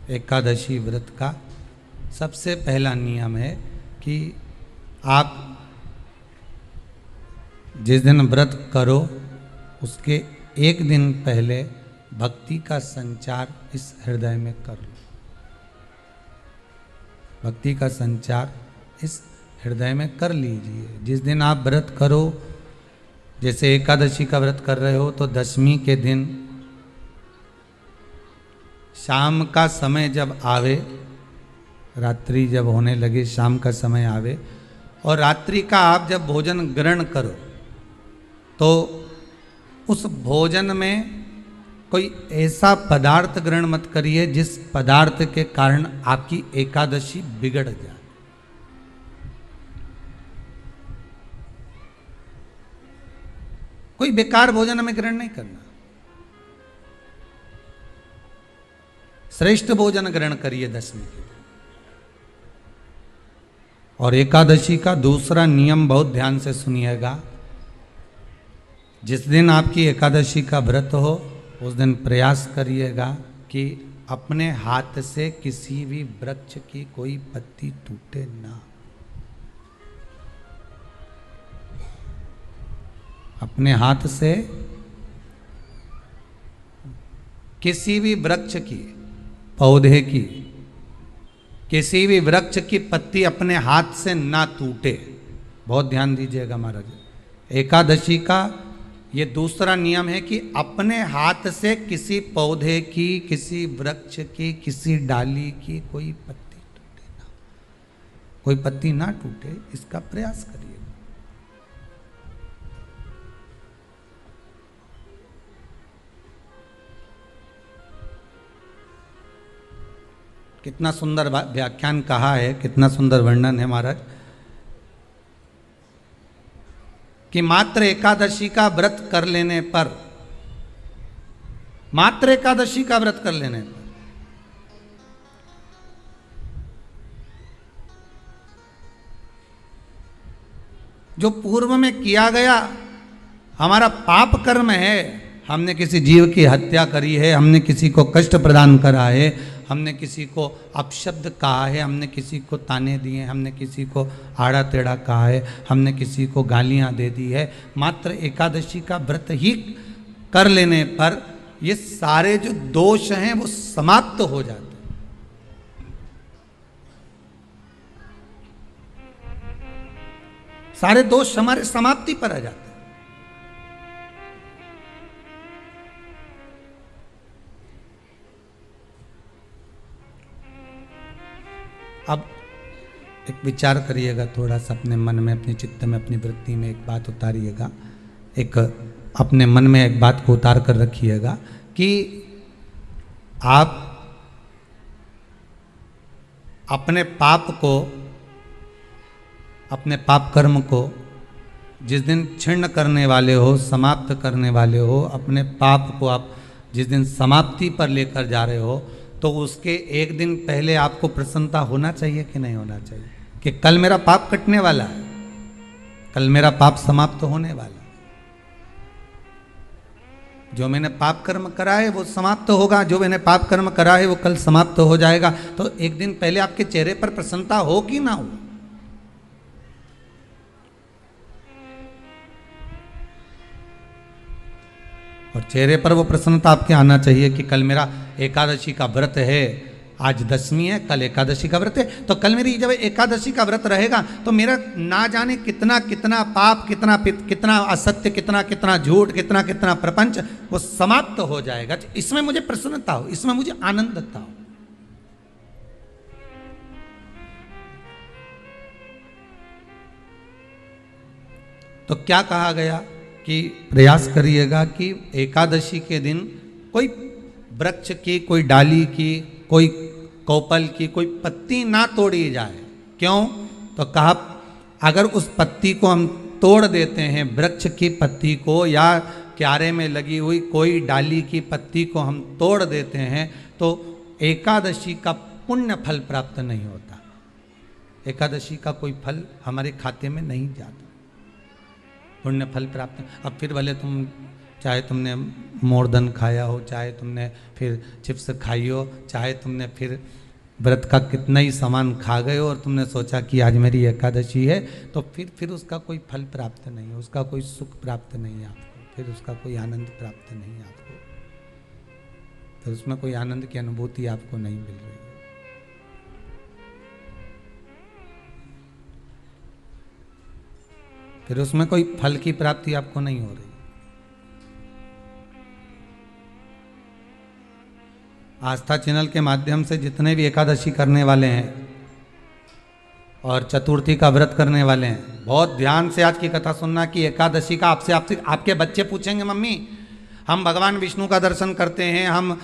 एकादशी व्रत का सबसे पहला नियम है कि आप जिस दिन व्रत करो उसके एक दिन पहले भक्ति का संचार इस हृदय में कर लो। भक्ति का संचार इस हृदय में कर लीजिए। जिस दिन आप व्रत करो, जैसे एकादशी का व्रत कर रहे हो तो दशमी के दिन शाम का समय जब आवे, रात्रि जब होने लगे, शाम का समय आवे और रात्रि का आप जब भोजन ग्रहण करो तो उस भोजन में कोई ऐसा पदार्थ ग्रहण मत करिए जिस पदार्थ के कारण आपकी एकादशी बिगड़ जाए। कोई बेकार भोजन हमें ग्रहण नहीं करना, श्रेष्ठ भोजन ग्रहण करिए दशमी के दिन। और एकादशी का दूसरा नियम बहुत ध्यान से सुनिएगा। जिस दिन आपकी एकादशी का व्रत हो उस दिन प्रयास करिएगा कि अपने हाथ से किसी भी वृक्ष की कोई पत्ती टूटे ना। अपने हाथ से किसी भी वृक्ष की, पौधे की, किसी भी वृक्ष की पत्ती अपने हाथ से ना टूटे। बहुत ध्यान दीजिएगा महाराज। एकादशी का ये दूसरा नियम है कि अपने हाथ से किसी पौधे की, किसी वृक्ष की, किसी डाली की कोई पत्ती टूटे ना, कोई पत्ती ना टूटे, इसका प्रयास करिए। कितना सुंदर व्याख्यान कहा है, कितना सुंदर वर्णन है महाराज कि मात्र एकादशी का व्रत कर लेने पर, मात्र एकादशी का व्रत कर लेने पर जो पूर्व में किया गया हमारा पाप कर्म है, हमने किसी जीव की हत्या करी है, हमने किसी को कष्ट प्रदान करा है, हमने किसी को अपशब्द कहा है, हमने किसी को ताने दिए, हमने किसी को आड़ा टेढ़ा कहा है, हमने किसी को गालियां दे दी है, मात्र एकादशी का व्रत ही कर लेने पर ये सारे जो दोष हैं वो समाप्त हो जाते हैं। सारे दोष हमारे समाप्ति पर आ जाते हैं। अब एक विचार करिएगा थोड़ा सा अपने मन में, अपने चित्त में, अपनी वृत्ति में एक बात उतारिएगा। एक अपने मन में एक बात को उतार कर रखिएगा कि आप अपने पाप को, अपने पाप कर्म को जिस दिन छिन्न करने वाले हो, समाप्त करने वाले हो, अपने पाप को आप जिस दिन समाप्ति पर लेकर जा रहे हो तो उसके एक दिन पहले आपको प्रसन्नता होना चाहिए कि नहीं होना चाहिए कि कल मेरा पाप कटने वाला है, कल मेरा पाप समाप्त होने वाला है। जो मैंने पाप कर्म करा है वो समाप्त होगा, जो मैंने पाप कर्म करा है वो कल समाप्त हो जाएगा। तो एक दिन पहले आपके चेहरे पर प्रसन्नता हो कि ना हो? और चेहरे पर वो प्रसन्नता आपके आना चाहिए कि कल मेरा एकादशी का व्रत है, आज दशमी है, कल एकादशी का व्रत है, तो कल मेरी जब एकादशी का व्रत रहेगा तो मेरा ना जाने कितना कितना पाप, कितना असत्य, कितना झूठ, कितना प्रपंच वो समाप्त हो जाएगा। इसमें मुझे प्रसन्नता हो, इसमें मुझे आनंदता हो। तो क्या कहा गया कि प्रयास करिएगा कि एकादशी के दिन कोई वृक्ष की, कोई डाली की, कोई कोपल की कोई पत्ती ना तोड़ी जाए। क्यों? तो कहा अगर उस पत्ती को हम तोड़ देते हैं, वृक्ष की पत्ती को या क्यारे में लगी हुई कोई डाली की पत्ती को हम तोड़ देते हैं तो एकादशी का पुण्य फल प्राप्त नहीं होता, एकादशी का कोई फल हमारे खाते में नहीं जाता, पुण्य फल प्राप्त। अब फिर भले तुम चाहे तुमने मोरधन खाया हो, चाहे तुमने फिर चिप्स खाई हो, चाहे तुमने फिर व्रत का कितना ही सामान खा गए हो और तुमने सोचा कि आज मेरी एकादशी है, तो फिर उसका कोई फल प्राप्त नहीं है, उसका कोई सुख प्राप्त नहीं है आपको, फिर उसका कोई आनंद प्राप्त नहीं है आपको, फिर उसमें कोई आनंद की अनुभूति आपको नहीं मिल रही है। फिर उसमें कोई फल की प्राप्ति आपको नहीं हो रही। आस्था चैनल के माध्यम से जितने भी एकादशी करने वाले हैं और चतुर्थी का व्रत करने वाले हैं, बहुत ध्यान से आज की कथा सुनना कि एकादशी का आपसे आपके बच्चे पूछेंगे, मम्मी हम भगवान विष्णु का दर्शन करते हैं, हम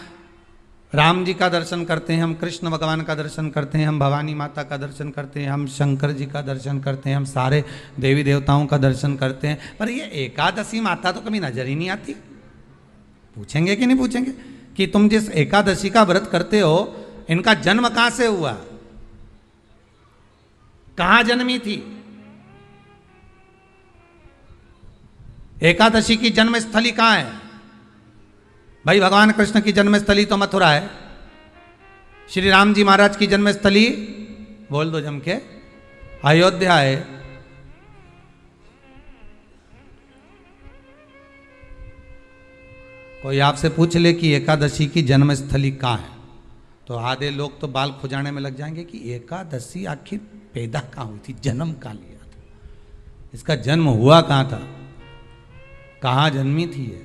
राम जी का दर्शन करते हैं, हम कृष्ण भगवान का दर्शन करते हैं, हम भवानी माता का दर्शन करते हैं, हम शंकर जी का दर्शन करते हैं, हम सारे देवी देवताओं का दर्शन करते हैं, पर ये एकादशी माता तो कभी नजर ही नहीं आती। पूछेंगे कि नहीं पूछेंगे कि तुम जिस एकादशी का व्रत करते हो, इनका जन्म कहां से हुआ, कहां जन्मी थी? एकादशी की जन्मस्थली कहां है? भाई भगवान कृष्ण की जन्मस्थली तो मथुरा है, श्री राम जी महाराज की जन्मस्थली बोल दो जम के अयोध्या है। कोई आपसे पूछ ले कि एकादशी की जन्मस्थली कहाँ है, तो आधे लोग तो बाल खुजाने में लग जाएंगे कि एकादशी आखिर पैदा कहाँ हुई थी, जन्म कहाँ लिया था, इसका जन्म हुआ कहाँ था, कहाँ जन्मी थी ये।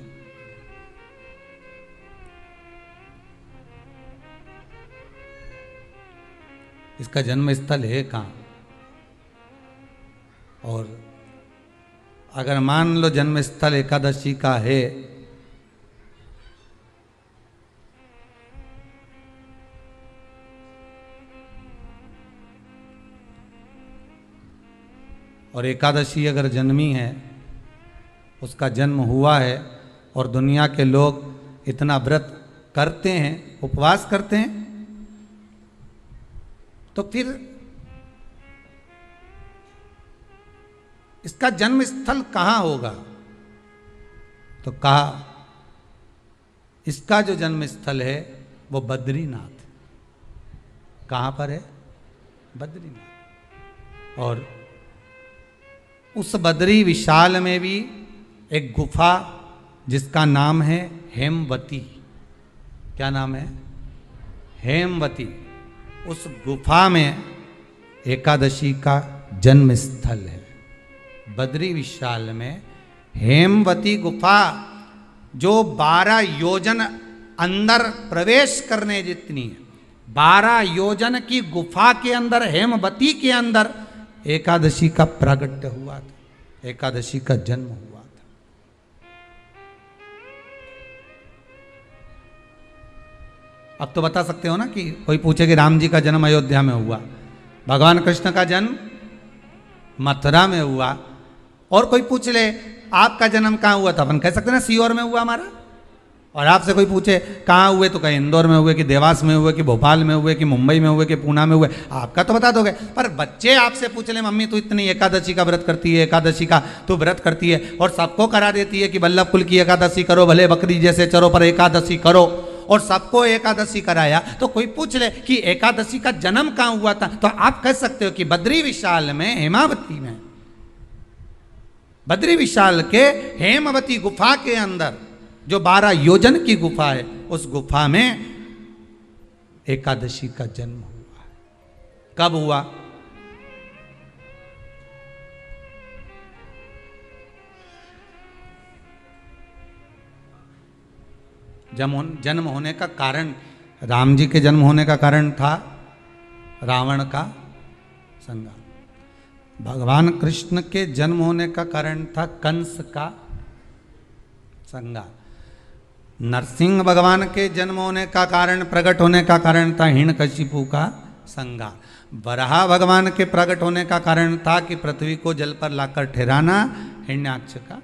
इसका जन्म स्थल है कहाँ? और अगर मान लो जन्म स्थल एकादशी का है, और एकादशी अगर जन्मी है, उसका जन्म हुआ है और दुनिया के लोग इतना व्रत करते हैं, उपवास करते हैं, तो फिर इसका जन्म स्थल कहां होगा? तो कहा इसका जो जन्म स्थल है वो बद्रीनाथ। कहां पर है? बद्रीनाथ। और उस बद्री विशाल में भी एक गुफा जिसका नाम है हेमवती। क्या नाम है? हेमवती। उस गुफा में एकादशी का जन्म स्थल है। बद्री विशाल में हेमवती गुफा, जो 12 योजन अंदर प्रवेश करने जितनी है, 12 योजन की गुफा के अंदर, हेमवती के अंदर एकादशी का प्रागट्य हुआ था, एकादशी का जन्म हुआ था। अब तो बता सकते हो ना कि कोई पूछे कि राम जी का जन्म अयोध्या में हुआ, भगवान कृष्ण का जन्म मथुरा में हुआ, और कोई पूछ ले आपका जन्म कहाँ हुआ था, अपन कह सकते ना सीहोर में हुआ हमारा। और आपसे कोई पूछे कहाँ हुए, तो कहीं इंदौर में हुए, कि देवास में हुए, कि भोपाल में हुए, कि मुंबई में हुए, कि पूना में हुए, आपका तो बता दोगे। पर बच्चे आपसे पूछ ले मम्मी तू इतनी एकादशी का व्रत करती है, एकादशी का तू व्रत करती है और सबको करा देती है कि वल्लभ कुल की एकादशी करो, भले बकरी जैसे चरो पर एकादशी करो, और सबको एकादशी कराया, तो कोई पूछ ले कि एकादशी का जन्म कहाँ हुआ था, तो आप कह सकते हो कि बद्री विशाल में, हेमावती में, बद्री विशाल के हेमवती गुफा के अंदर जो 12 योजन की गुफा है, उस गुफा में एकादशी का जन्म हुआ है। कब हुआ? जन्म होने का कारण, राम जी के जन्म होने का कारण था रावण का संहार। भगवान कृष्ण के जन्म होने का कारण था कंस का संहार। नरसिंह भगवान के जन्म होने का कारण, प्रकट होने का कारण था हिरण्यकशिपु का संहार। वराह भगवान के प्रकट होने का कारण था कि पृथ्वी को जल पर लाकर ठहराना, हिरण्याक्ष का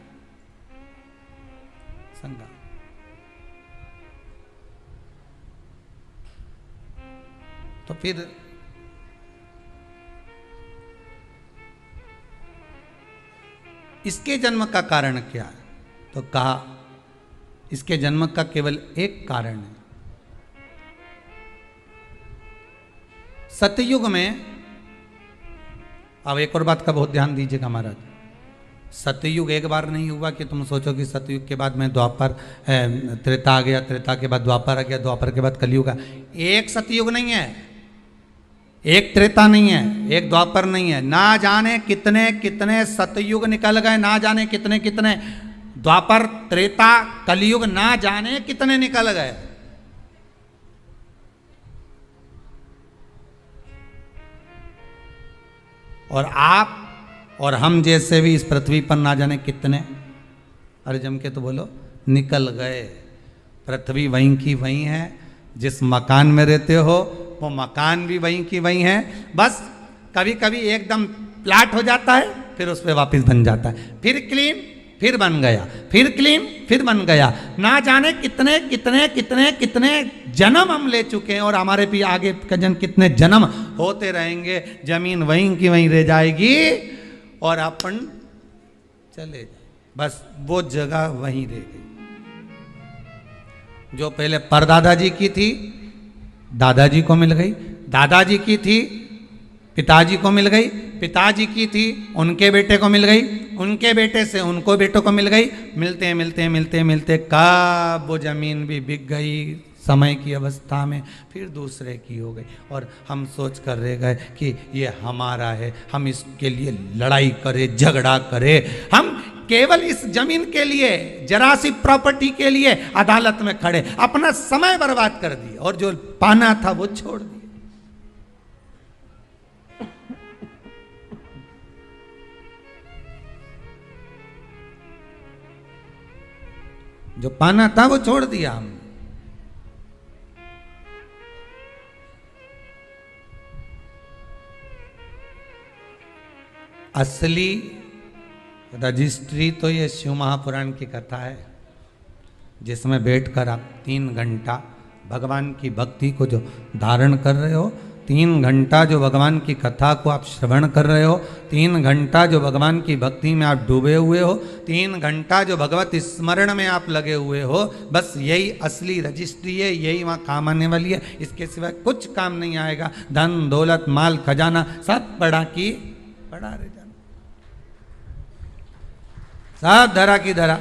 संहार। तो फिर इसके जन्म का कारण क्या है? तो कहा इसके जन्म का केवल एक कारण है। सतयुग में, अब एक और बात का बहुत ध्यान दीजिएगा महाराज, सतयुग एक बार नहीं हुआ कि तुम सोचो कि सतयुग के बाद में द्वापर त्रेता आ गया, त्रेता के बाद द्वापर आ गया, द्वापर के बाद कलयुग आ। एक सतयुग नहीं है, एक त्रेता नहीं है, एक द्वापर नहीं है, ना जाने कितने कितने सतयुग निकल गए, ना जाने कितने कितने द्वापर त्रेता कलयुग, ना जाने कितने निकल गए। और आप और हम जैसे भी इस पृथ्वी पर ना जाने कितने, अरे जम के तो बोलो, निकल गए। पृथ्वी वहीं की वहीं है, जिस मकान में रहते हो वो मकान भी वहीं की वहीं है, बस कभी कभी एकदम प्लाट हो जाता है, फिर उस पर वापस बन जाता है, फिर क्लीन, फिर बन गया, फिर क्लीन, फिर बन गया। ना जाने कितने कितने कितने कितने जन्म हम ले चुके हैं, और हमारे भी आगे का जन्म कितने जन्म होते रहेंगे। जमीन वहीं की वहीं रह जाएगी और अपन चले जाए, बस वो जगह वहीं रह गई। जो पहले परदादाजी की थी दादाजी को मिल गई, दादाजी की थी पिताजी को मिल गई, पिताजी की थी उनके बेटे को मिल गई, उनके बेटे से उनको बेटों को मिल गई। मिलते मिलते मिलते मिलते कब वो जमीन भी बिक गई समय की अवस्था में, फिर दूसरे की हो गई, और हम सोच कर रह गए कि ये हमारा है, हम इसके लिए लड़ाई करें, झगड़ा करें, हम केवल इस जमीन के लिए, जरा सी प्रॉपर्टी के लिए अदालत में खड़े, अपना समय बर्बाद कर दिया, और जो पाना था वो छोड़ दिया। जो पाना था वो छोड़ दिया हमने। असली रजिस्ट्री तो ये शिव महापुराण की कथा है, जिसमें बैठकर आप 3 घंटा भगवान की भक्ति को जो धारण कर रहे हो, 3 घंटा जो भगवान की कथा को आप श्रवण कर रहे हो, 3 घंटा जो भगवान की भक्ति में आप डूबे हुए हो, 3 घंटा जो भगवत स्मरण में आप लगे हुए हो, बस यही असली रजिस्ट्री है, यही वहाँ काम आने वाली है। इसके सिवाय कुछ काम नहीं आएगा। धन दौलत माल खजाना सब पड़ा की पड़ा रह जाना, सब धरा की धरा।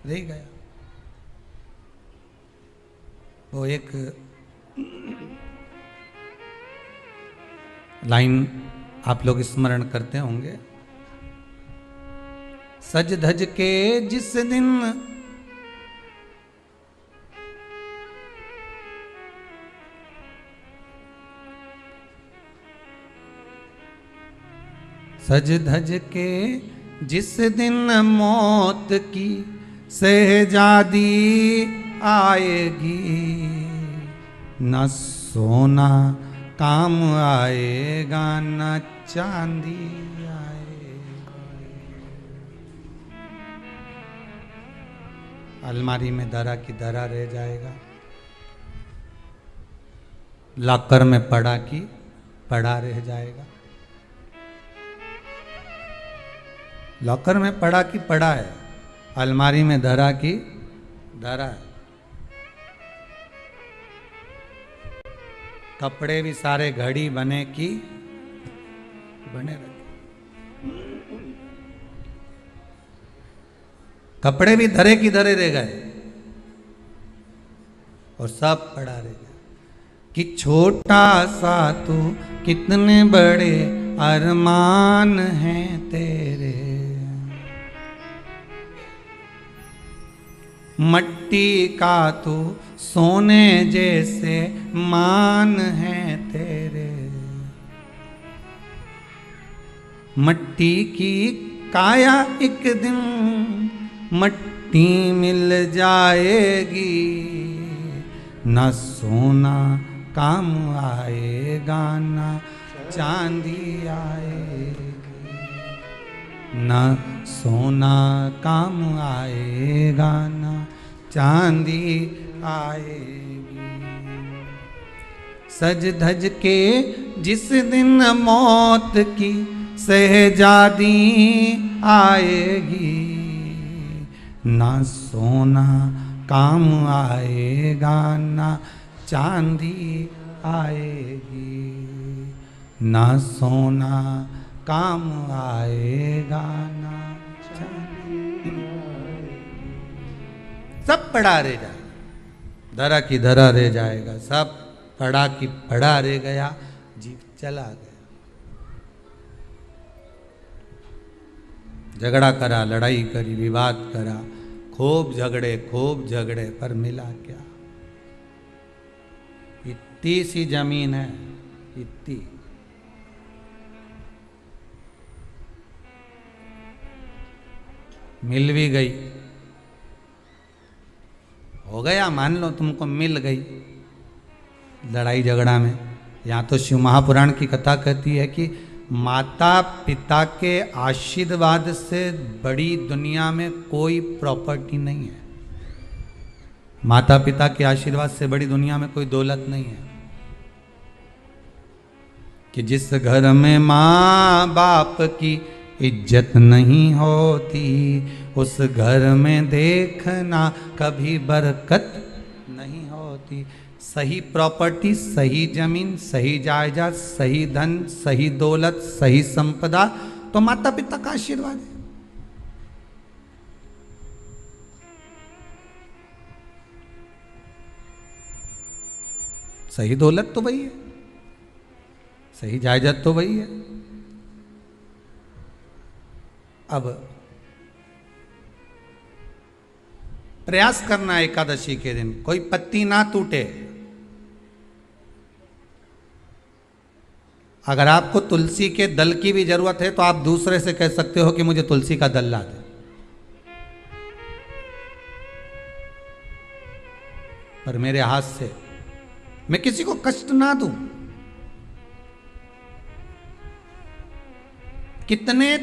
रह गया। वो एक लाइन आप लोग स्मरण करते होंगे, सज धज के जिस दिन सज धज के जिस दिन मौत की शहजादी आएगी, न सोना काम आएगा न चांदी आएगा। अलमारी में धरा की धरा रह जाएगा, लॉकर में पड़ा की पड़ा रह जाएगा। लॉकर में पड़ा की पड़ा है, अलमारी में धरा की धरा है। कपड़े भी सारे घड़ी बने की बने रखे, कपड़े भी धरे की धरे रह गए और सब पड़ा रह गया। कि छोटा सा तू कितने बड़े अरमान हैं तेरे, मट्टी का तू सोने जैसे मान है तेरे। मट्टी की काया एक दिन मट्टी मिल जाएगी, न सोना काम आएगा न चांदी आएगी, न सोना काम आएगा न चांदी आएगी। सज धज के जिस दिन मौत की शहजादी आएगी, ना सोना काम आएगा ना चांदी आएगी, ना सोना काम आएगा ना चांदी आएगी। सब पड़ा रह जाएगा, धरा की धरा रह जाएगा, सब पड़ा की पड़ा रह गया, जीव चला गया। झगड़ा करा, लड़ाई करी, विवाद करा, खूब झगड़े पर मिला क्या? इतनी सी जमीन है, इतनी। मिल भी गई, हो गया, मान लो तुमको मिल गई लड़ाई झगड़ा में। यहाँ तो शिव महापुराण की कथा कहती है कि माता पिता के आशीर्वाद से बड़ी दुनिया में कोई प्रॉपर्टी नहीं है। माता पिता के आशीर्वाद से बड़ी दुनिया में कोई दौलत नहीं है। कि जिस घर में माँ बाप की इज्जत नहीं होती, उस घर में देखना कभी बरकत नहीं होती। सही प्रॉपर्टी, सही जमीन, सही जायदाद, सही धन, सही दौलत, सही संपदा तो माता पिता का आशीर्वाद है। सही दौलत तो वही है, सही जायदाद तो वही है। अब प्रयास करना एकादशी के दिन कोई पत्ती ना टूटे। अगर आपको तुलसी के दल की भी जरूरत है तो आप दूसरे से कह सकते हो कि मुझे तुलसी का दल ला दे। पर मेरे हाथ से मैं किसी को कष्ट ना दूं। कितने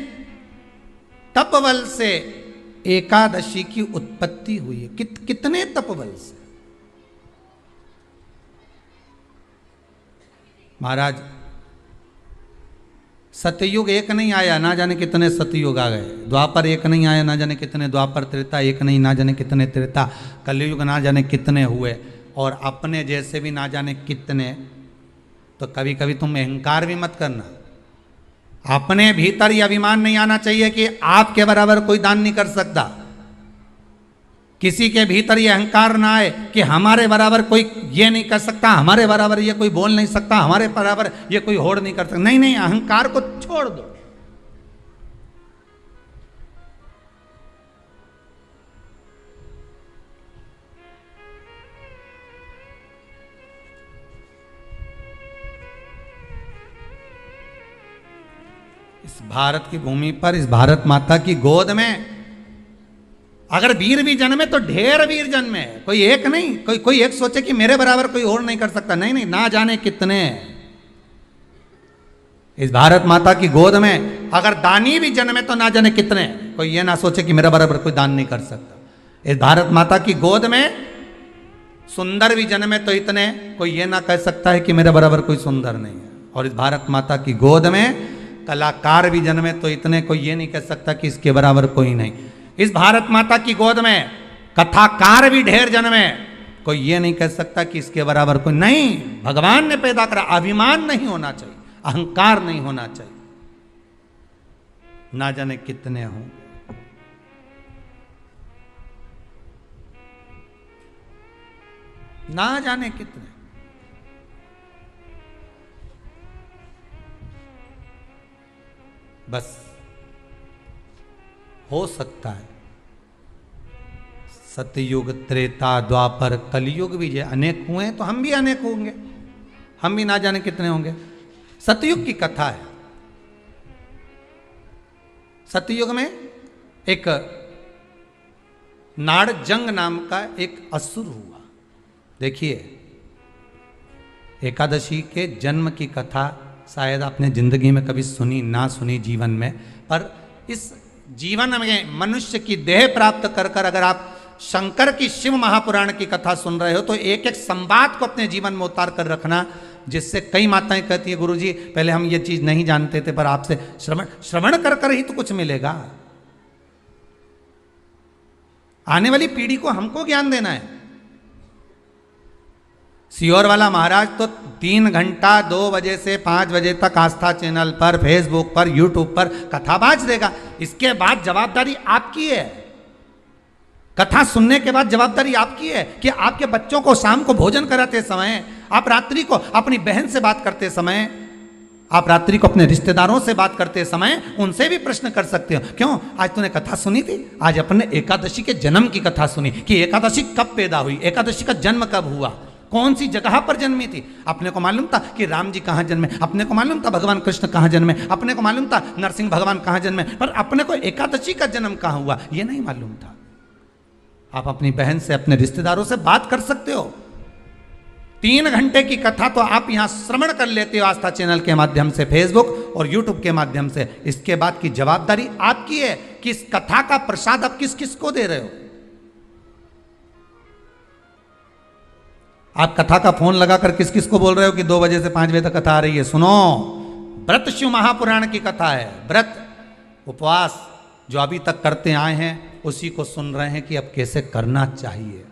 तपबल से एकादशी की उत्पत्ति हुई है, कितने तपबल से। महाराज सतयुग एक नहीं आया, ना जाने कितने सतयुग आ गए। द्वापर एक नहीं आया, ना जाने कितने द्वापर। त्रेता एक नहीं, ना जाने कितने त्रेता। कलयुग ना जाने कितने हुए, और अपने जैसे भी ना जाने कितने। तो कभी कभी तुम अहंकार भी मत करना। अपने भीतर ये अभिमान नहीं आना चाहिए कि आपके बराबर कोई दान नहीं कर सकता। किसी के भीतर ये अहंकार ना आए कि हमारे बराबर कोई ये नहीं कर सकता, हमारे बराबर ये कोई बोल नहीं सकता, हमारे बराबर ये कोई होड़ नहीं कर सकता। नहीं नहीं, अहंकार को छोड़ दो। इस भारत की भूमि पर, इस भारत माता की गोद में अगर वीर भी जन्मे तो ढेर वीर जन्मे। कोई एक नहीं, कोई एक सोचे कि मेरे बराबर कोई और नहीं कर सकता। नहीं नहीं, ना जाने कितने। इस भारत माता की गोद में अगर दानी भी जन्मे तो ना जाने कितने। कोई ये ना सोचे कि मेरा बराबर कोई दान नहीं कर सकता। इस भारत माता की गोद में सुंदर भी जन्मे तो इतने। कोई ये ना कह सकता है कि मेरे बराबर कोई सुंदर नहीं है। और इस भारत माता की गोद में कलाकार भी जन्मे तो इतने। कोई ये नहीं कह सकता कि इसके बराबर कोई नहीं। इस भारत माता की गोद में कथाकार भी ढेर जन्मे। कोई ये नहीं कह सकता कि इसके बराबर कोई नहीं। भगवान ने पैदा करा। अभिमान नहीं होना चाहिए, अहंकार नहीं होना चाहिए। ना जाने कितने हों। ना जाने कितने। बस हो सकता है सतयुग, त्रेता, द्वापर, कलयुग भी जो अनेक हुए तो हम भी अनेक होंगे। हम भी ना जाने कितने होंगे। सतयुग की कथा है। सतयुग में एक नाड़जंग नाम का एक असुर हुआ। देखिए, एकादशी के जन्म की कथा शायद आपने जिंदगी में कभी सुनी ना सुनी जीवन में, पर इस जीवन में मनुष्य की देह प्राप्त कर कर अगर आप शंकर की शिव महापुराण की कथा सुन रहे हो तो एक एक संवाद को अपने जीवन में उतार कर रखना। जिससे कई माताएं कहती है गुरुजी पहले हम ये चीज नहीं जानते थे पर आपसे श्रवण कर कर ही तो कुछ मिलेगा। आने वाली पीढ़ी को हमको ज्ञान देना है। सीहोर वाला महाराज तो 3 घंटा 2 बजे से 5 बजे तक आस्था चैनल पर, फेसबुक पर, यूट्यूब पर कथा बाज देगा। इसके बाद जवाबदारी आपकी है। कथा सुनने के बाद जवाबदारी आपकी है कि आपके बच्चों को शाम को भोजन कराते समय, आप रात्रि को अपनी बहन से बात करते समय, आप रात्रि को अपने रिश्तेदारों से बात करते समय उनसे भी प्रश्न कर सकते हो। क्यों आज तूने कथा सुनी थी? आज अपने एकादशी के जन्म की कथा सुनी कि एकादशी कब पैदा हुई, एकादशी का जन्म कब हुआ, कौन सी जगह पर जन्मी थी। अपने को मालूम था कि राम जी कहाँ जन्मे, अपने को मालूम था भगवान कृष्ण कहाँ जन्मे, अपने को मालूम था नरसिंह भगवान कहाँ जन्मे, पर अपने को एकादशी का जन्म कहाँ हुआ ये नहीं मालूम था। आप अपनी बहन से, अपने रिश्तेदारों से बात कर सकते हो। 3 घंटे की कथा तो आप यहां श्रवण कर लेते हो आस्था चैनल के माध्यम से, फेसबुक और यूट्यूब के माध्यम से। इसके बाद की जवाबदारी आपकी है कि इस कथा का प्रसाद आप किस किस को दे रहे हो। आप कथा का फोन लगाकर किस किस को बोल रहे हो कि 2 बजे से 5 बजे तक कथा आ रही है। सुनो, व्रत शिव महापुराण की कथा है। व्रत उपवास जो अभी तक करते आए हैं उसी को सुन रहे हैं कि अब कैसे करना चाहिए।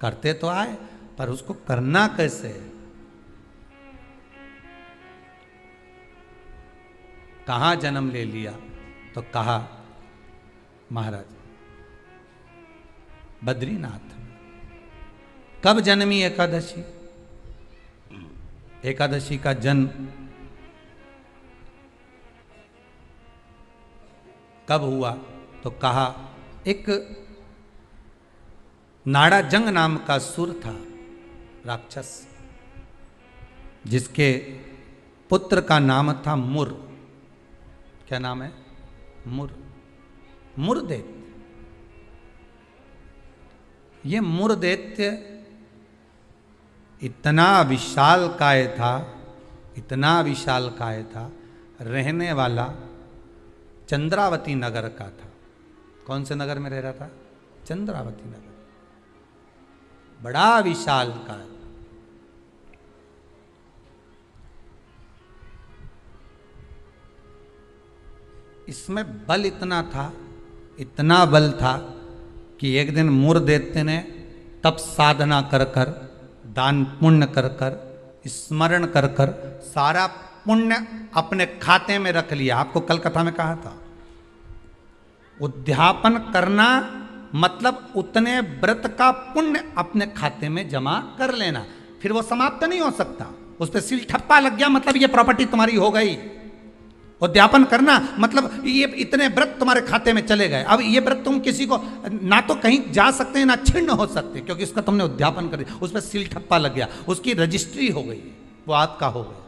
करते तो आए पर उसको करना कैसे। कहां जन्म ले लिया तो कहा महाराज बद्रीनाथ। कब जन्मी एकादशी? एकादशी का जन्म कब हुआ तो कहा एक नाड़ाजंग नाम का सुर था, राक्षस, जिसके पुत्र का नाम था मुर। क्या नाम है? मुर। मुरदैत्य। ये मुरदैत्य इतना विशालकाय था, इतना विशालकाय था, रहने वाला चंद्रावती नगर का था। कौन से नगर में रह रहा था? चंद्रावती नगर। बड़ा विशालकाय। इसमें बल इतना था, इतना बल था कि एक दिन मुरदैत्य ने तप साधना कर कर, दान पुण्य कर कर, स्मरण कर कर सारा पुण्य अपने खाते में रख लिया। आपको कल कथा में कहा था, उद्यापन करना मतलब उतने व्रत का पुण्य अपने खाते में जमा कर लेना, फिर वो समाप्त नहीं हो सकता। उस पर सील ठप्पा लग गया मतलब ये प्रॉपर्टी तुम्हारी हो गई। उद्यापन करना मतलब ये इतने व्रत तुम्हारे खाते में चले गए। अब ये व्रत तुम किसी को ना तो कहीं जा सकते हैं ना छिन्न हो सकते, क्योंकि उसका तुमने उद्यापन कर दिया, उस पर सील ठप्पा लग गया, उसकी रजिस्ट्री हो गई, वो आपका हो गया।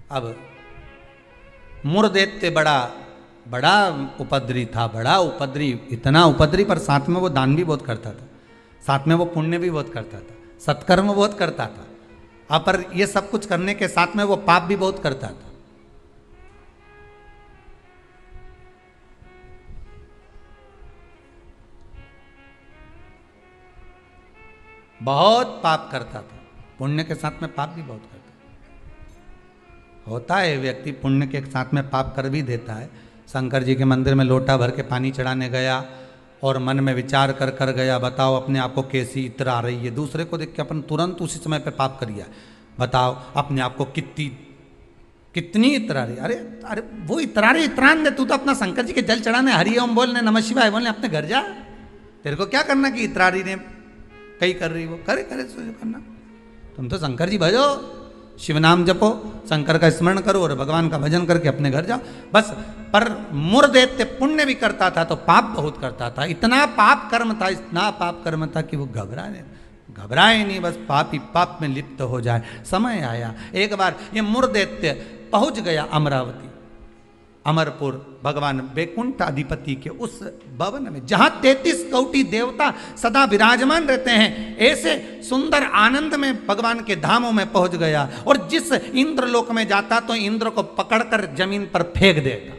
अब मुरदैत्य बड़ा उपद्री था, बड़ा उपद्री, इतना उपद्री, पर साथ में वो दान भी बहुत करता था, साथ में वो पुण्य भी बहुत करता था, सत्कर्म बहुत करता था। अब पर ये सब कुछ करने के साथ में वो पाप भी बहुत करता था। बहुत पाप करता था, पुण्य के साथ में पाप भी बहुत करता था। होता है व्यक्ति पुण्य के साथ में पाप कर भी देता है। शंकर जी के मंदिर में लोटा भर के पानी चढ़ाने गया और मन में विचार कर कर गया, बताओ अपने आप को कैसी इत्र आ रही है। दूसरे को देख के अपन तुरंत उसी समय पे पाप करिए। बताओ अपने आप को कितनी इत्र आ रही। अरे अरे वो इतरारे इतरान दे, तू तो अपना शंकर जी के जल चढ़ाने, हरि ओम बोलने, नमः शिवाय बोलने, अपने घर जा। तेरे को क्या करना कि इतरारी ने कई कर रही, वो करे करना। तुम तो शंकर जी भजो, शिव नाम जपो, शंकर का स्मरण करो और भगवान का भजन करके अपने घर जाओ बस। पर मुरदैत्य पुण्य भी करता था तो पाप बहुत करता था। इतना पाप कर्म था, इतना पाप कर्म था कि वो घबराए नहीं, बस पाप ही पाप में लिप्त हो जाए। समय आया, एक बार ये मुरदैत्य पहुंच गया अमरावती। अमरपुर भगवान वैकुंठ अधिपति के उस भवन में जहां 33 कोटि देवता सदा विराजमान रहते हैं, ऐसे सुंदर आनंद में भगवान के धामों में पहुंच गया। और जिस इंद्रलोक में जाता तो इंद्र को पकड़कर जमीन पर फेंक देता।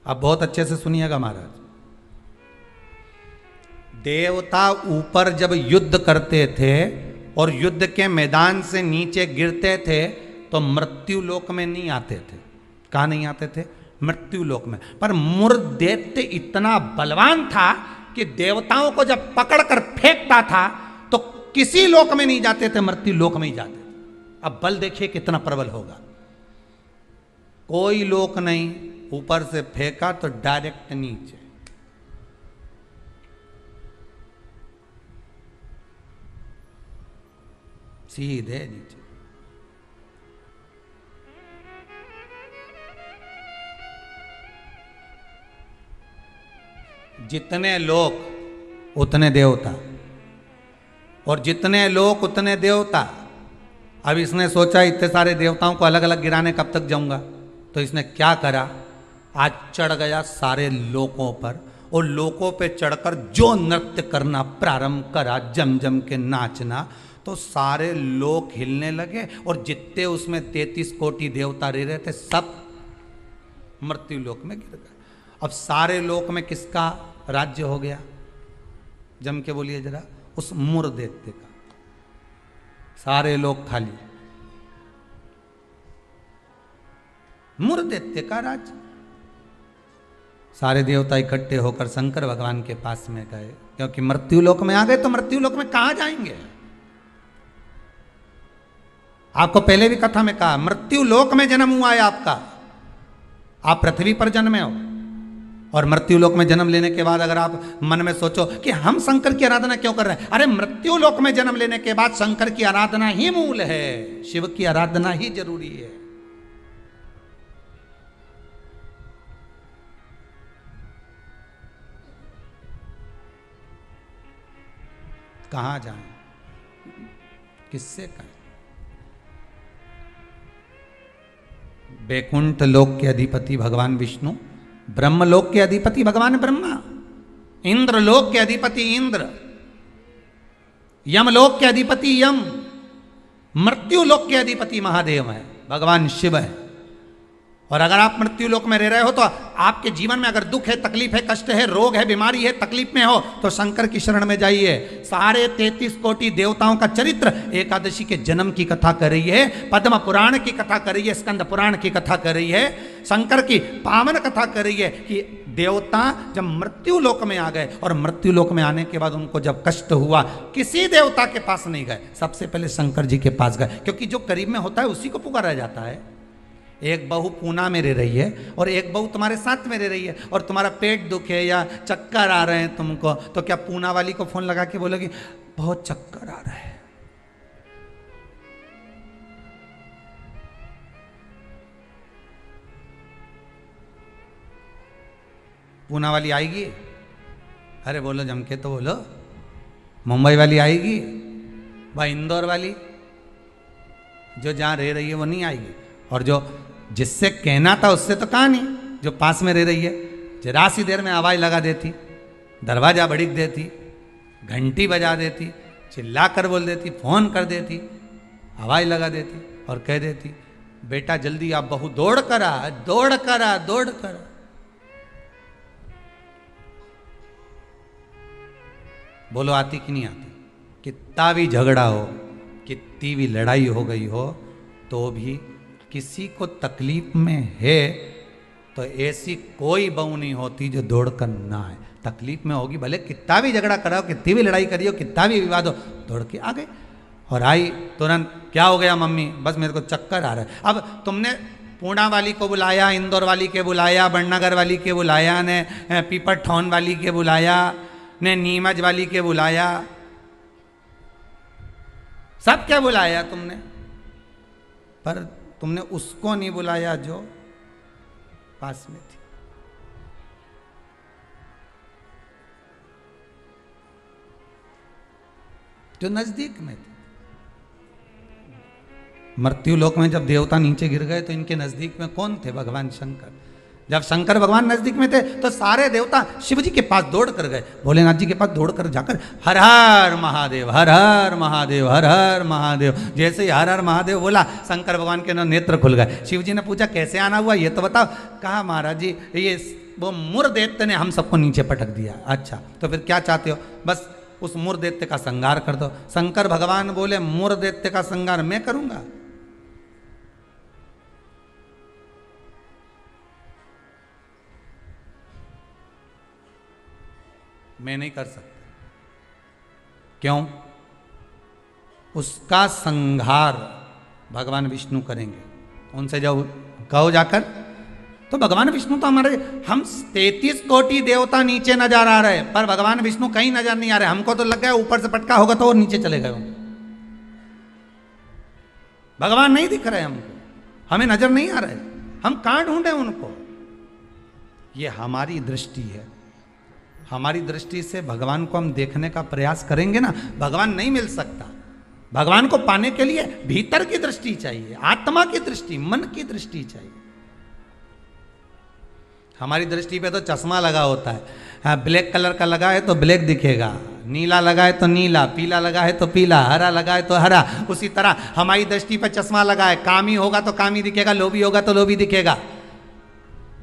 आप बहुत अच्छे से सुनिएगा महाराज, देवता ऊपर जब युद्ध करते थे और युद्ध के मैदान से नीचे गिरते थे तो मृत्यु लोक में नहीं आते थे। कहाँ नहीं आते थे? मृत्यु लोक में। पर मुर दैत्य इतना बलवान था कि देवताओं को जब पकड़कर फेंकता था तो किसी लोक में नहीं जाते थे, मृत्यु लोक में ही जाते थे। अब बल देखिए कितना प्रबल होगा। कोई लोक नहीं, ऊपर से फेंका तो डायरेक्ट नीचे। सीधे नीचे। जितने लोक उतने देवता, और जितने लोक उतने देवता। अब इसने सोचा इतने सारे देवताओं को अलग अलग गिराने कब तक जाऊंगा, तो इसने क्या करा, आज चढ़ गया सारे लोकों पर और लोकों पे चढ़कर जो नृत्य करना प्रारंभ करा, जम जम के नाचना, तो सारे लोक हिलने लगे और जितने उसमें 33 कोटि देवता रह रहे थे सब मृत्यु लोक में गिर गए। अब सारे लोक में किसका राज्य हो गया? जम के बोलिए जरा, उस मुर दैत्य का। सारे लोग खाली, मुर दैत्य का राज्य। सारे देवता इकट्ठे होकर शंकर भगवान के पास में गए, क्योंकि मृत्यु लोक में आ गए तो मृत्यु लोक में कहां जाएंगे। आपको पहले भी कथा में कहा, मृत्यु लोक में जन्म हुआ है आपका। आप पृथ्वी पर जन्मे हो और मृत्यु लोक में जन्म लेने के बाद अगर आप मन में सोचो कि हम शंकर की आराधना क्यों कर रहे हैं, अरे मृत्यु लोक में जन्म लेने के बाद शंकर की आराधना ही मूल है, शिव की आराधना ही जरूरी है। कहां जाएं, किससे कहें? वैकुंठ लोक के अधिपति भगवान विष्णु, ब्रह्मलोक के अधिपति भगवान ब्रह्मा, इंद्रलोक के अधिपति इंद्र, यमलोक के अधिपति यम, मृत्यु लोक के अधिपति महादेव है, भगवान शिव है। और अगर आप मृत्यु लोक में रह रहे हो तो आपके जीवन में अगर दुख है, तकलीफ है, कष्ट है, रोग है, बीमारी है, तकलीफ में हो तो शंकर की शरण में जाइए। सारे 33 कोटि देवताओं का चरित्र एकादशी के जन्म की कथा कर रही है, पद्म पुराण की कथा कर रही है, स्कंद पुराण की कथा कर रही है, शंकर की पावन कथा कर रही है कि देवता जब मृत्यु लोक में आ गए और मृत्यु लोक में आने के बाद उनको जब कष्ट हुआ, किसी देवता के पास नहीं गए, सबसे पहले शंकर जी के पास गए, क्योंकि जो करीब में होता है उसी को पुकारा जाता है। एक बहू पूना में रह रही है और एक बहू तुम्हारे साथ में रह रही है और तुम्हारा पेट दुखे या चक्कर आ रहे हैं तुमको, तो क्या पूना वाली को फोन लगा के बोलोगी बहुत चक्कर आ रहा है? पूना वाली आएगी? अरे बोलो जम के तो बोलो। मुंबई वाली आएगी? भाई इंदौर वाली जो जहां रह रही है वो नहीं आएगी। और जो जिससे कहना था उससे तो कहा नहीं, जो पास में रह रही है जरा सी देर में आवाज लगा देती, दरवाजा बड़क देती, घंटी बजा देती, चिल्ला कर बोल देती, फोन कर देती, आवाज लगा देती और कह देती बेटा जल्दी आप, बहू दौड़ कर आ, दौड़ कर आ, दौड़ कर आ। बोलो आती कि नहीं आती? कितना भी झगड़ा हो, कितनी भी लड़ाई हो गई हो, तो भी किसी को तकलीफ में है तो ऐसी कोई बहू नहीं होती जो दौड़ कर ना आए। तकलीफ में होगी, भले कितना भी झगड़ा कराओ, कितनी भी लड़ाई करियो, कितना भी विवाद हो, दौड़ के आ गए और आई तुरंत। क्या हो गया मम्मी? बस मेरे को चक्कर आ रहा है। अब तुमने पूना वाली को बुलाया, इंदौर वाली के बुलाया, बड़नगर वाली के बुलाया, ने पीपरठौन वाली के बुलाया, ने नीमच वाली के बुलाया, सब क्या बुलाया तुमने, पर तुमने उसको नहीं बुलाया जो पास में थी। जो नजदीक में थी। मृत्यु लोक में जब देवता नीचे गिर गए तो इनके नजदीक में कौन थे? भगवान शंकर। जब शंकर भगवान नजदीक में थे तो सारे देवता शिव जी के पास दौड़ कर गए, भोलेनाथ जी के पास दौड़ कर जाकर हर हर महादेव, हर हर महादेव, हर हर महादेव। जैसे ही हर हर महादेव बोला, शंकर भगवान के नेत्र खुल गए। शिव जी ने पूछा कैसे आना हुआ ये तो बताओ। कहा महाराज जी ये वो मुर दैत्य ने हम सबको नीचे पटक दिया। अच्छा तो फिर क्या चाहते हो? बस उस मुर दैत्य का संहार कर दो। शंकर भगवान बोले मुर दैत्य का संहार मैं करूंगा? मैं नहीं कर सकता। क्यों? उसका संहार भगवान विष्णु करेंगे। उनसे जब कहो जाकर, तो भगवान विष्णु तो हमारे, हम 33 कोटि देवता नीचे नजर आ रहे, पर भगवान विष्णु कहीं नजर नहीं आ रहे। हमको तो लग गया ऊपर से पटका होगा तो वो नीचे चले गए होंगे। भगवान नहीं दिख रहे हमको, हमें नजर नहीं आ रहे, हम कहां ढूंढे उनको? ये हमारी दृष्टि है। हमारी दृष्टि से भगवान को हम देखने का प्रयास करेंगे ना, भगवान नहीं मिल सकता। भगवान को पाने के लिए भीतर की दृष्टि चाहिए, आत्मा की दृष्टि, मन की दृष्टि चाहिए। हमारी दृष्टि पे तो चश्मा लगा होता है। हाँ, ब्लैक कलर का लगा है तो ब्लैक दिखेगा, नीला लगा है तो नीला, पीला लगा है तो पीला, हरा लगा है तो हरा। उसी तरह हमारी दृष्टि पे चश्मा लगा है, कामी होगा तो कामी दिखेगा, लोभी होगा तो लोभी दिखेगा।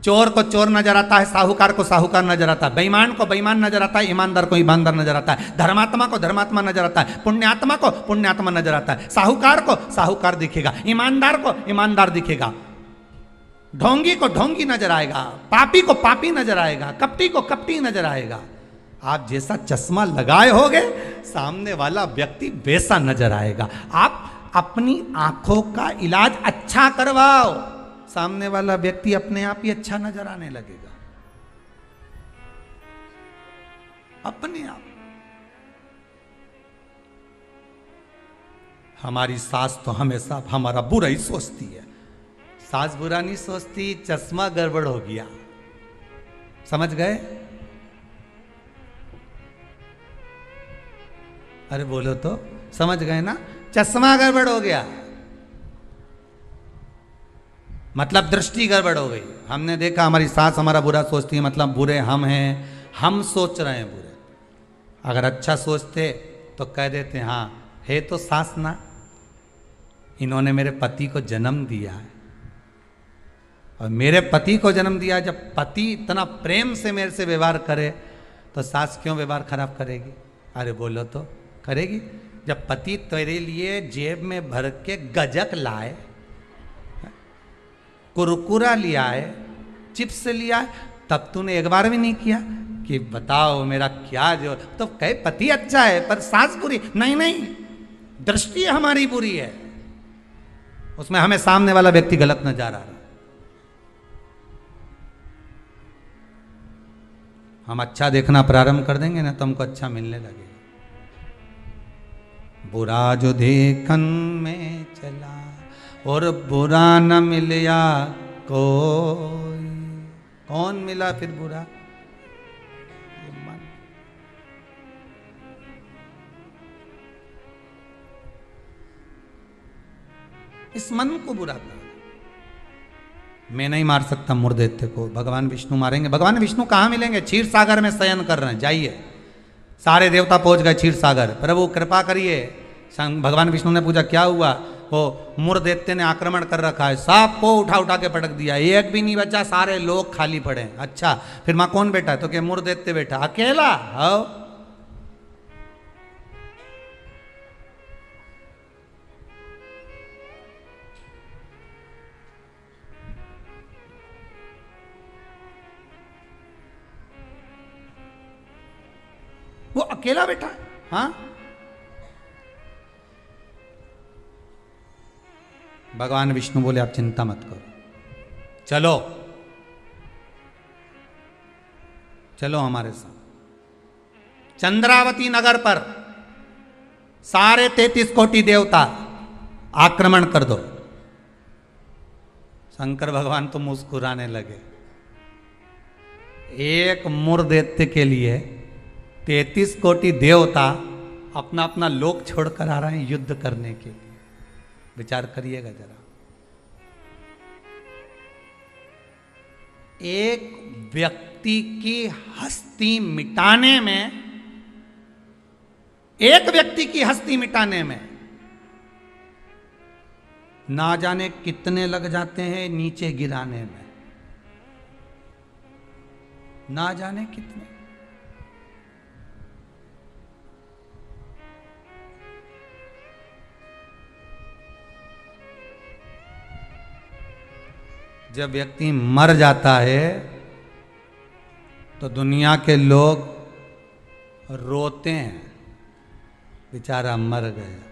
चोर को चोर नजर आता है, साहूकार को साहूकार नजर आता है, बेईमान को बेईमान नजर आता है, ईमानदार को ईमानदार नजर आता है, धर्मात्मा को धर्मात्मा नजर आता है, पुण्यात्मा को पुण्यात्मा नजर आता है। साहूकार को साहूकार दिखेगा, ईमानदार को ईमानदार दिखेगा, ढोंगी को ढोंगी नजर आएगा, पापी को पापी नजर आएगा, कपटी को कपटी नजर आएगा। आप जैसा चश्मा लगाए होगे सामने वाला व्यक्ति वैसा नजर आएगा। आप अपनी आंखों का इलाज अच्छा करवाओ, सामने वाला व्यक्ति अपने आप ही अच्छा नजर आने लगेगा, अपने आप। हमारी सास तो हमेशा हमारा बुरा ही सोचती है। सास बुरा नहीं सोचती, चश्मा गड़बड़ हो गया। समझ गए? अरे बोलो तो, समझ गए ना? चश्मा गड़बड़ हो गया मतलब दृष्टि गड़बड़ हो गई। हमने देखा हमारी सास हमारा बुरा सोचती है, मतलब बुरे हम हैं, हम सोच रहे हैं बुरे। अगर अच्छा सोचते तो कह देते हाँ है तो सास ना, इन्होंने मेरे पति को जन्म दिया है, और मेरे पति को जन्म दिया। जब पति इतना प्रेम से मेरे से व्यवहार करे तो सास क्यों व्यवहार खराब करेगी? अरे बोलो तो, करेगी। जब पति तेरे लिए जेब में भर के गजक लाए, कुरकुरा लिया है, चिप्स लिया है, तब तूने एक बार भी नहीं किया कि बताओ मेरा क्या जो, तो कहे पति अच्छा है पर सास बुरी। नहीं नहीं, दृष्टि हमारी बुरी है, उसमें हमें सामने वाला व्यक्ति गलत नजर आ रहा। हम अच्छा देखना प्रारंभ कर देंगे ना तो हमको अच्छा मिलने लगेगा। बुरा जो देखन में चला और बुरा न मिलया कोई, कौन मिला फिर बुरा? मन। इस मन को बुरा कर। मैं नहीं मार सकता मुर्दैत्य को, भगवान विष्णु मारेंगे। भगवान विष्णु कहाँ मिलेंगे? क्षीर सागर में शयन कर रहे हैं, जाइए। सारे देवता पहुंच गए क्षीर सागर। प्रभु कृपा करिए। भगवान विष्णु ने पूछा क्या हुआ? वो मुर्दैत्य ने आक्रमण कर रखा है, सांप को उठा उठा के पटक दिया, एक भी नहीं बचा, सारे लोग खाली पड़े। अच्छा फिर मां कौन बैठा है? तो क्या मुर्दैत्य बैठा अकेला? हाँ। वो अकेला बैठा है। हाँ, भगवान विष्णु बोले आप चिंता मत करो, चलो चलो हमारे साथ। चंद्रावती नगर पर सारे 33 कोटि देवता आक्रमण कर दो। शंकर भगवान तो मुस्कुराने लगे। एक मुर्दैत्य के लिए 33 कोटि देवता अपना अपना लोक छोड़कर आ रहे हैं युद्ध करने के लिए। विचार करिएगा जरा। एक व्यक्ति की हस्ती मिटाने में, एक व्यक्ति की हस्ती मिटाने में ना जाने कितने लग जाते हैं नीचे गिराने में, ना जाने कितने। जब व्यक्ति मर जाता है तो दुनिया के लोग रोते हैं, बेचारा मर गया।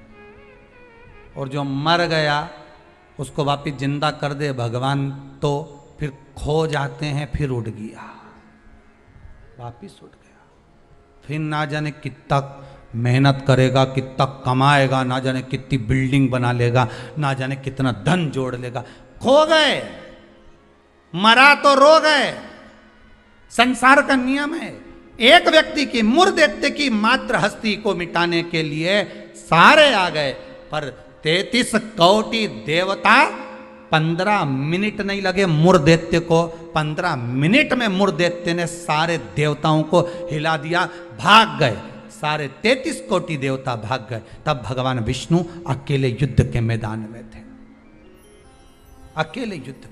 और जो मर गया उसको वापिस जिंदा कर दे भगवान तो फिर खो जाते हैं, फिर उठ गया, वापिस उठ गया। फिर ना जाने कितना मेहनत करेगा, कितना कमाएगा, ना जाने कितनी बिल्डिंग बना लेगा, ना जाने कितना धन जोड़ लेगा, खो गए। मरा तो रो गए। संसार का नियम है। एक व्यक्ति की मूर्धदेवते की मात्र हस्ती को मिटाने के लिए सारे आ गए, पर 33 कोटि देवता 15 मिनट नहीं लगे मूर्धदेवते को। 15 मिनट में मूर्धदेवते ने सारे देवताओं को हिला दिया, भाग गए। सारे 33 कोटि देवता भाग गए। तब भगवान विष्णु अकेले युद्ध के मैदान में थे, अकेले युद्ध।